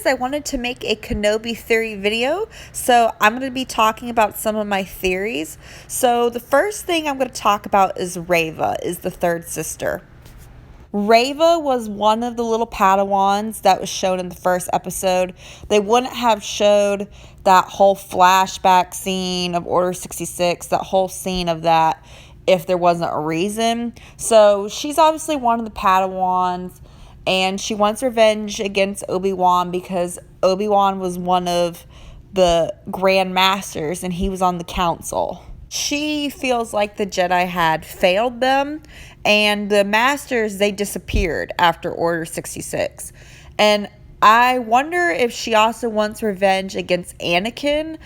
I wanted to make a Kenobi theory video, so I'm going to be talking about some of my theories. So the first thing I'm going to talk about is Reva, is the third sister. Reva was one of the little Padawans that was shown in the first episode. They wouldn't have showed that whole flashback scene of Order 66, that whole scene of that, if there wasn't a reason. So she's obviously one of the Padawans, and she wants revenge against Obi Wan because Obi Wan was one of the Grand Masters and he was on the council. She feels like the Jedi had failed them, and the Masters, they disappeared after Order 66. And I wonder if she also wants revenge against Anakin.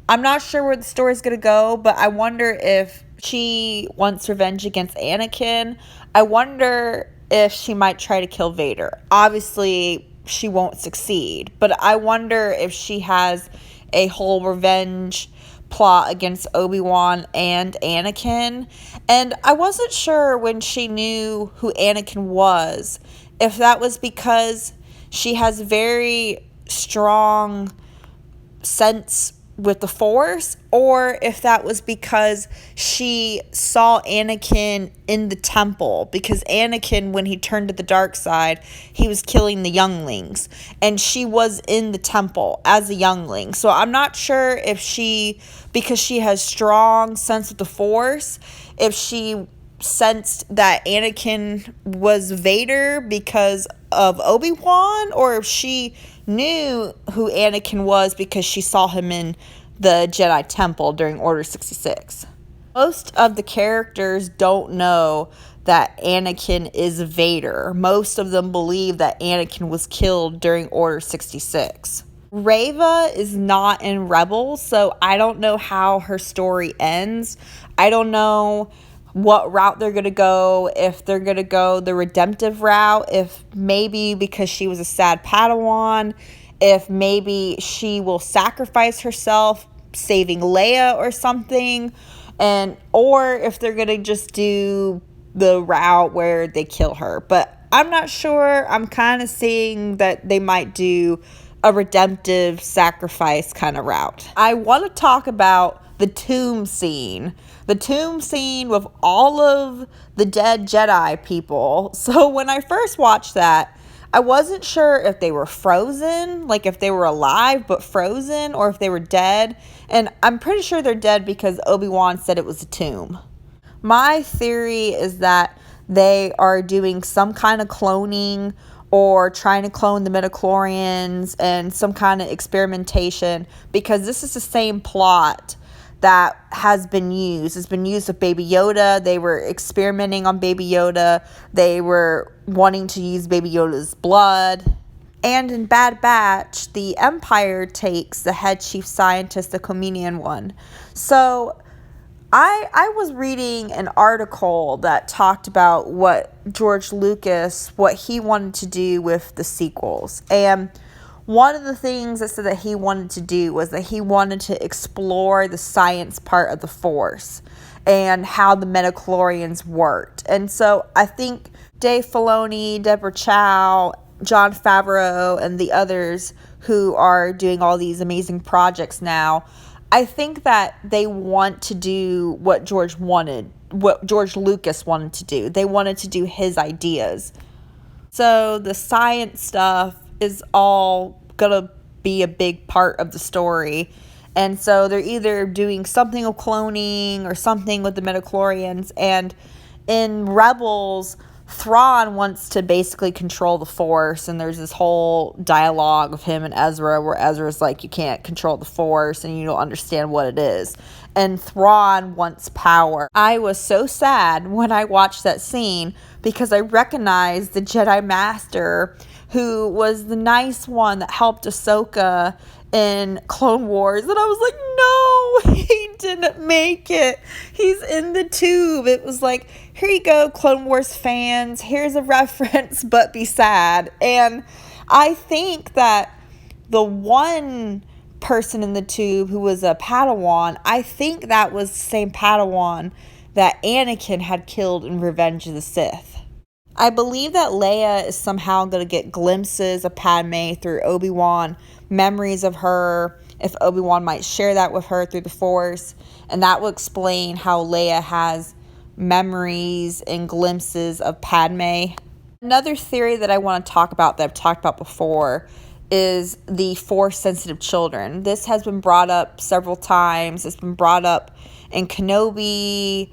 I'm not sure where the story is going to go, but I wonder if she wants revenge against Anakin. I wonder if she might try to kill Vader. Obviously, she won't succeed, but I wonder if she has a whole revenge plot against Obi-Wan and Anakin. And I wasn't sure when she knew who Anakin was, if that was because she has very strong sense with the Force, or if that was because she saw Anakin in the temple, because Anakin, when he turned to the dark side, he was killing the younglings, and she was in the temple as a youngling. So I'm not sure if she, because she has strong sense of the Force, if she sensed that Anakin was Vader because of Obi-Wan, or if she knew who Anakin was because she saw him in the Jedi Temple during Order 66. Most of the characters don't know that Anakin is Vader. Most of them believe that Anakin was killed during Order 66. Reva is not in Rebels, so I don't know how her story ends. I don't know what route they're going to go, if they're going to go the redemptive route, if maybe because she was a sad Padawan, if maybe she will sacrifice herself saving Leia or something, and or if they're going to just do the route where they kill her. But I'm not sure. I'm kind of seeing that they might do a redemptive sacrifice kind of route. I want to talk about the tomb scene. The tomb scene with all of the dead Jedi people. So when I first watched that, I wasn't sure if they were frozen, like if they were alive but frozen, or if they were dead. And I'm pretty sure they're dead because Obi-Wan said it was a tomb. My theory is that they are doing some kind of cloning or trying to clone the midichlorians and some kind of experimentation, because this is the same plot that has been used. It's been used with Baby Yoda. They were experimenting on Baby Yoda. They were wanting to use Baby Yoda's blood. And in Bad Batch, the Empire takes the head chief scientist, the Comenian one. So I was reading an article that talked about what George Lucas, what he wanted to do with the sequels. And one of the things that said that he wanted to do was that he wanted to explore the science part of the Force and how the midichlorians worked. And so I think Dave Filoni, Deborah Chow, Jon Favreau, and the others who are doing all these amazing projects now, I think that they want to do what George Lucas wanted to do. They wanted to do his ideas. So the science stuff is all gonna be a big part of the story. And so they're either doing something of cloning or something with the midichlorians. And in Rebels, Thrawn wants to basically control the Force, and there's this whole dialogue of him and Ezra where Ezra's like, you can't control the Force and you don't understand what it is. And Thrawn wants power. I was so sad when I watched that scene because I recognized the Jedi Master who was the nice one that helped Ahsoka in Clone Wars. And I was like, no, he didn't make it. He's in the tube. It was like, here you go, Clone Wars fans. Here's a reference, but be sad. And I think that the one person in the tube who was a Padawan, I think that was the same Padawan that Anakin had killed in Revenge of the Sith. I believe that Leia is somehow going to get glimpses of Padme through Obi-Wan, memories of her, if Obi-Wan might share that with her through the Force, and that will explain how Leia has memories and glimpses of Padme. Another theory that I want to talk about that I've talked about before is the Force-sensitive children. This has been brought up several times. It's been brought up in Kenobi,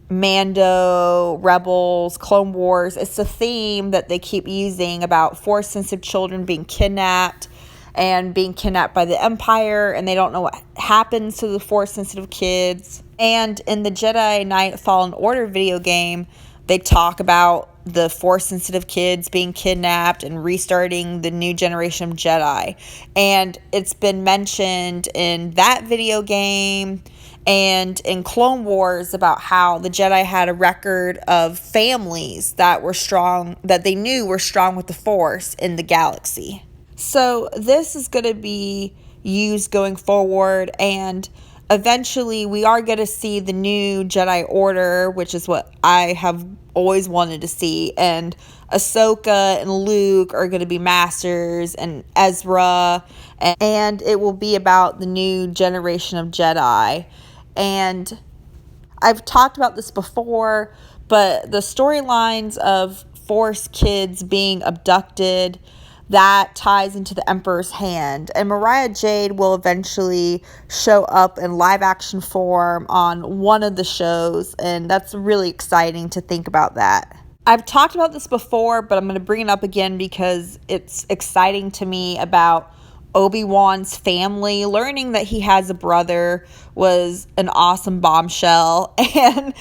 Mando, Rebels, Clone Wars. It's a theme that they keep using about Force-sensitive children being kidnapped and being kidnapped by the Empire, and they don't know what happens to the Force-sensitive kids. And in the Jedi Knight Fallen Order video game, they talk about the Force-sensitive kids being kidnapped and restarting the new generation of Jedi. And it's been mentioned in that video game and in Clone Wars about how the Jedi had a record of families that were strong, that they knew were strong with the Force in the galaxy. So this is going to be used going forward, and eventually we are going to see the new Jedi Order, which is what I have always wanted to see, and Ahsoka and Luke are going to be masters, and Ezra, and it will be about the new generation of Jedi. And I've talked about this before, but the storylines of Force kids being abducted, that ties into the Emperor's Hand. And Mariah Jade will eventually show up in live action form on one of the shows, and that's really exciting to think about that. I've talked about this before, but I'm going to bring it up again because it's exciting to me about Obi-Wan's family. Learning that he has a brother was an awesome bombshell, and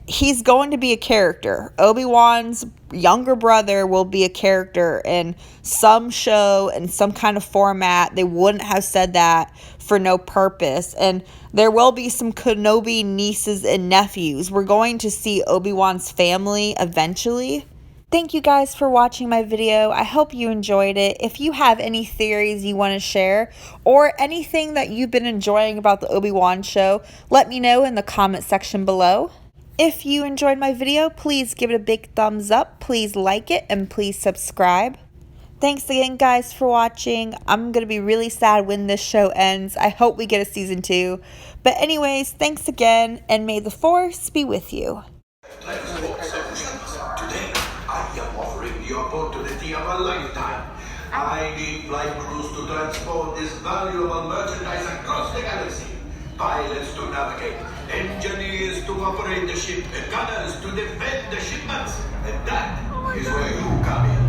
he's going to be a character. Obi-Wan's younger brother will be a character in some show, in some kind of format. They wouldn't have said that for no purpose. And there will be some Kenobi nieces and nephews. We're going to see Obi-Wan's family eventually. Thank you guys for watching my video. I hope you enjoyed it. If you have any theories you want to share or anything that you've been enjoying about the Obi-Wan show, let me know in the comment section below. If you enjoyed my video, please give it a big thumbs up, please like it, and please subscribe. Thanks again, guys, for watching. I'm going to be really sad when this show ends. I hope we get a season 2. But anyways, thanks again, and may the Force be with you. Today, I am offering the opportunity of a lifetime. I need flight crews to transport this valuable merchandise across the galaxy. Pilots to navigate, engineers to operate the ship, and gunners to defend the shipments. And that is where you come in.